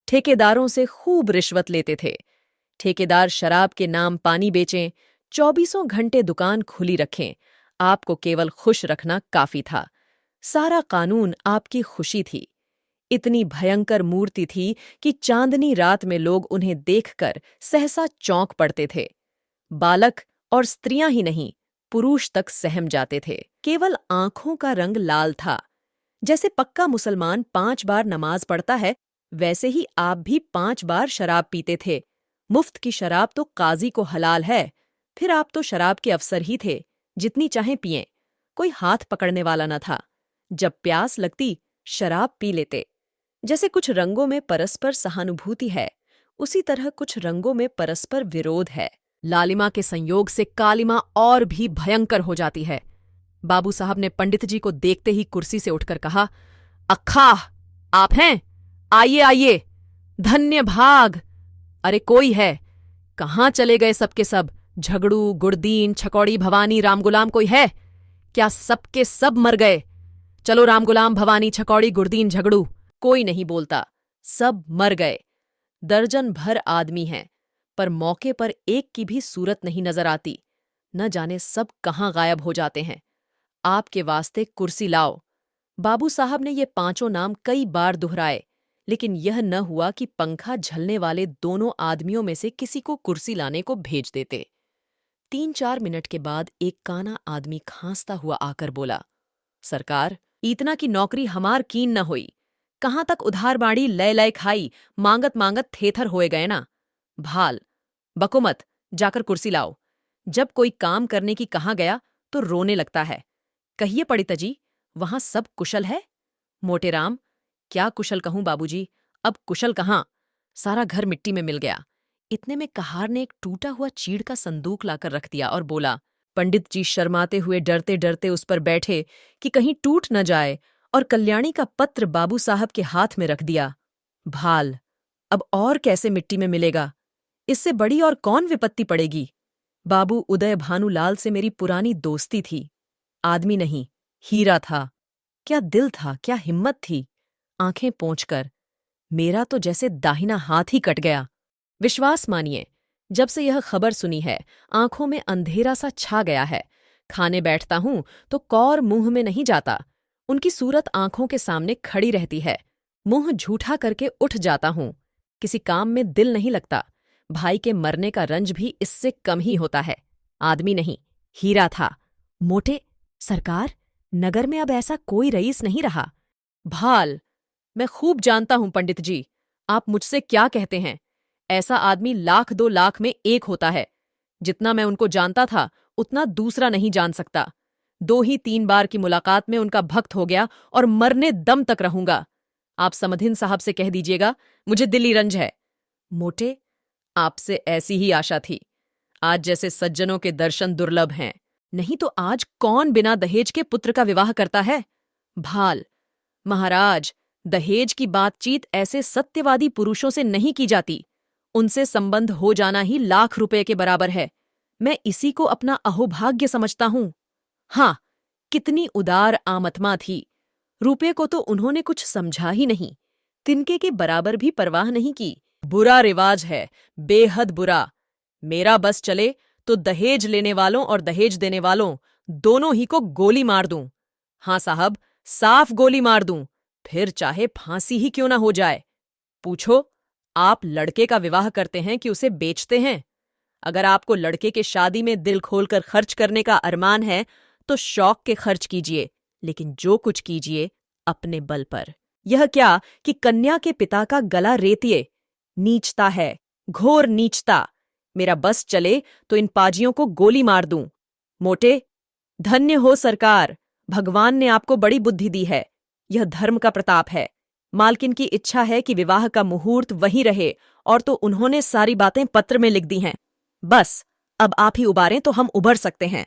ठेकेदारों से खूब रिश्वत लेते थे। ठेकेदार शराब के नाम पानी बेचें, 24 घंटे दुकान खुली रखें, आपको केवल खुश रखना काफी था। सारा कानून आपकी खुशी थी। इतनी भयंकर मूर्ति थी कि चांदनी रात में लोग उन्हें देखकर सहसा चौंक पड़ते थे। बालक और स्त्रियां ही नहीं, पुरुष तक सहम जाते थे। केवल आंखों का रंग लाल था। जैसे पक्का मुसलमान 5 बार नमाज पढ़ता है, वैसे ही आप भी 5 बार शराब पीते थे। मुफ्त की शराब तो काजी को हलाल है। फिर आप तो शराब के अफसर ही थे, जितनी चाहें पिएं। कोई हाथ पकड़ने वाला न था। जब प्यास लगती, शराब पी लेते। जैसे कुछ रंगों में परस्पर सहानुभूति है, उसी तरह कुछ रंगों में परस्पर विरोध है। लालिमा के संयोग से कालिमा और भी भयंकर हो जाती है। बाबू साहब ने पंडित जी को देखते ही कुर्सी से उठकर कहा, अक्खा, आप हैं? आइए आइए। धन्य भाग। अरे कोई है? कहाँ चले गए सबके सब? झगड़ू, गुड़दीन, छकौड़ी, भवानी, रामगुलाम कोई है? क्या सबके सब मर गए? चलो रामगुलाम, भवानी, छकौड़ी, गुड़दीन, झगड़ू। कोई नहीं बोलता। सब मर गए। दर्जन भर आदमी हैं, पर मौके पर एक की भी सूरत नहीं नजर आती। न जाने सब कहाँ गायब हो जाते हैं। आपके वास्ते कुर्सी लाओ। बाबू साहब ने ये 5 नाम कई बार दोहराए, लेकिन यह न हुआ कि पंखा झलने वाले दोनों आदमियों में से किसी को कुर्सी लाने को भेज देते। 3-4 मिनट के बाद एक काना आदमी खांसता हुआ आकर बोला, सरकार, इतना की नौकरी हमार कीन न होई। कहाँ तक उधार बाड़ी लय लय खाई, मांगत मांगत थेथर होए गए ना। भाल, बको मत, जाकर कुर्सी लाओ। जब कोई काम करने की कहा गया तो रोने लगता है। कहिए पंडितजी, वहां सब कुशल है? मोटेराम, क्या कुशल कहूं बाबूजी, अब कुशल कहाँ, सारा घर मिट्टी में मिल गया। इतने में कहार ने एक टूटा हुआ चीड़ का संदूक लाकर रख दिया और बोला। पंडित जी शर्माते हुए डरते डरते उस पर बैठे कि कहीं टूट न जाए, और कल्याणी का पत्र बाबू साहब के हाथ में रख दिया। भाल, अब और कैसे मिट्टी में मिलेगा? इससे बड़ी और कौन विपत्ति पड़ेगी? बाबू उदय भानुलाल से मेरी पुरानी दोस्ती थी। आदमी नहीं, हीरा था। क्या दिल था, क्या हिम्मत थी। आंखें पोंछकर मेरा तो जैसे दाहिना हाथ ही कट गया। विश्वास मानिए, जब से यह खबर सुनी है, आंखों में अंधेरा सा छा गया है। खाने बैठता हूं तो कौर मुंह में नहीं जाता। उनकी सूरत आंखों के सामने खड़ी रहती है। मुंह झूठा करके उठ जाता हूं। किसी काम में दिल नहीं लगता। भाई के मरने का रंज भी इससे कम ही होता है। आदमी नहीं, हीरा था। मोटे, सरकार, नगर में अब ऐसा कोई रईस नहीं रहा। भाल, मैं खूब जानता हूं पंडित जी, आप मुझसे क्या कहते हैं। ऐसा आदमी 1,00,000-2 लाख में एक होता है। जितना मैं उनको जानता था, उतना दूसरा नहीं जान सकता। 2 ही 3 बार की मुलाकात में उनका भक्त हो गया और मरने दम तक रहूंगा। आप समधिन साहब से कह दीजिएगा, मुझे दिली रंज है। मोटे, आपसे ऐसी ही आशा थी। आज जैसे सज्जनों के दर्शन दुर्लभ हैं। नहीं तो आज कौन बिना दहेज के पुत्र का विवाह करता है? भाल, महाराज, दहेज की बातचीत ऐसे सत्यवादी पुरुषों से नहीं की जाती। उनसे संबंध हो जाना ही ₹1,00,000 के बराबर है। मैं इसी को अपना अहोभाग्य समझता हूं। हाँ, कितनी उदार आमतमा थी। रुपये को तो उन्होंने कुछ समझा ही नहीं। तिनके के बराबर भी परवाह नहीं की। बुरा रिवाज है, बेहद बुरा। मेरा बस चले तो दहेज लेने वालों और दहेज देने वालों दोनों ही को गोली मार दूं। हाँ साहब, साफ गोली मार दूं, फिर चाहे फांसी ही क्यों ना हो जाए। पूछो, आप लड़के का विवाह करते हैं कि उसे बेचते हैं? अगर आपको लड़के के शादी में दिल खोलकर खर्च करने का अरमान है तो शौक के खर्च कीजिए, लेकिन जो कुछ कीजिए अपने बल पर। यह क्या कि कन्या के पिता का गला रेतिए। नीचता है, घोर नीचता। मेरा बस चले तो इन पाजियों को गोली मार दूं। मोटे, धन्य हो सरकार, भगवान ने आपको बड़ी बुद्धि दी है। यह धर्म का प्रताप है। मालकिन की इच्छा है कि विवाह का मुहूर्त वहीं रहे, और तो उन्होंने सारी बातें पत्र में लिख दी हैं। बस अब आप ही उबारें तो हम उबर सकते हैं।